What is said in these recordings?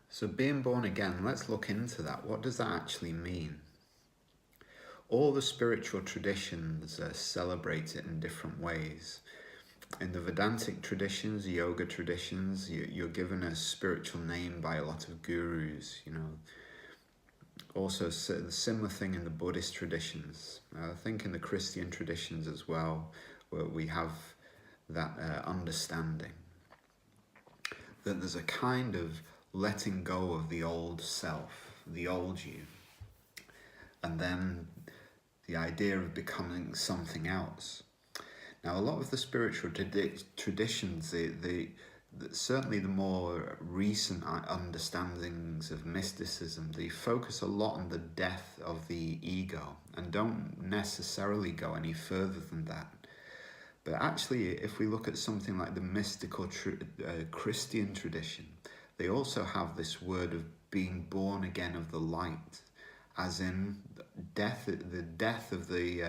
So being born again, let's look into that. What does that actually mean? All the spiritual traditions celebrate it in different ways. In the Vedantic traditions, yoga traditions, you're given a spiritual name by a lot of gurus, Also, the similar thing in the Buddhist traditions. I think in the Christian traditions as well, where we have that understanding that there's a kind of letting go of the old self, the old you, and then the idea of becoming something else. Now, a lot of the spiritual traditions, certainly the more recent understandings of mysticism, they focus a lot on the death of the ego and don't necessarily go any further than that. But actually, if we look at something like the mystical Christian tradition, they also have this word of being born again of the light, as in the death of the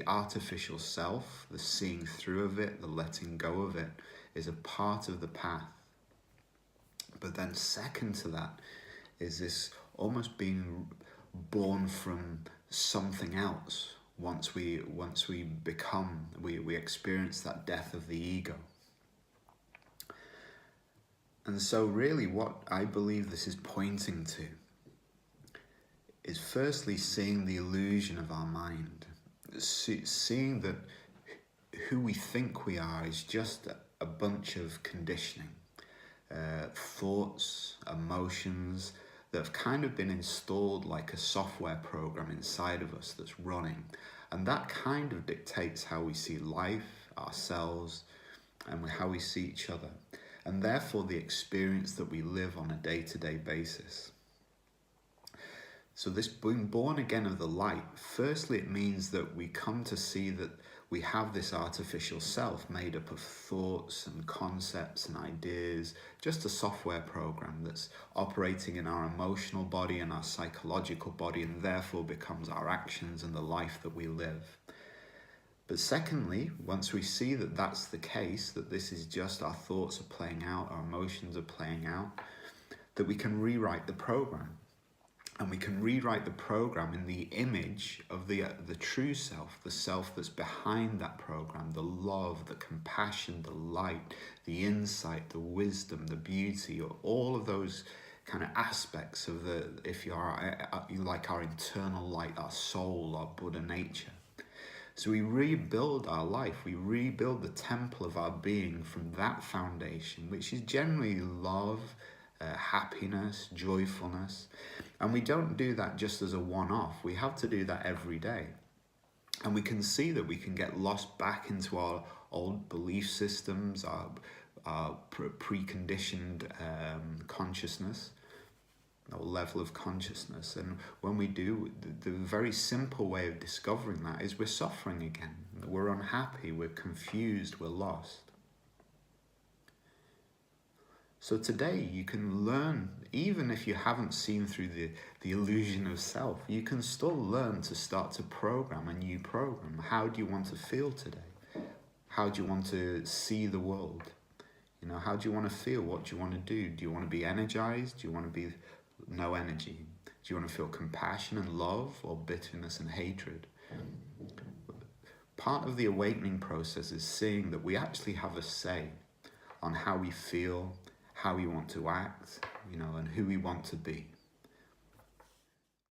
artificial self, the seeing through of it, the letting go of it, is a part of the path. But then second to that is this almost being born from something else. Once we become, we experience that death of the ego. And so really what I believe this is pointing to is firstly seeing the illusion of our mind, seeing that who we think we are is just a bunch of conditioning, thoughts, emotions that have kind of been installed like a software program inside of us that's running. And that kind of dictates how we see life, ourselves, and how we see each other. And therefore the experience that we live on a day-to-day basis. So this being born again of the light, firstly it means that we come to see that we have this artificial self made up of thoughts and concepts and ideas, just a software program that's operating in our emotional body and our psychological body, and therefore becomes our actions and the life that we live. But secondly, once we see that that's the case, that this is just our thoughts are playing out, our emotions are playing out, that we can rewrite the program. And we can rewrite the program in the image of the true self, the self that's behind that program, the love, the compassion, the light, the insight, the wisdom, the beauty, all of those kind of aspects of if you like our internal light, our soul, our Buddha nature. So we rebuild our life, we rebuild the temple of our being from that foundation, which is generally love, happiness, joyfulness. And we don't do that just as a one-off. We have to do that every day. And we can see that we can get lost back into our old belief systems, our preconditioned consciousness, or level of consciousness. And when we do, the very simple way of discovering that is we're suffering again. We're unhappy, we're confused, we're lost. So today you can learn, even if you haven't seen through the illusion of self, you can still learn to start to program a new program. How do you want to feel today? How do you want to see the world? How do you want to feel? What do you want to do? Do you want to be energized? Do you want to be no energy? Do you want to feel compassion and love, or bitterness and hatred? Part of the awakening process is seeing that we actually have a say on how we feel, how we want to act, and who we want to be.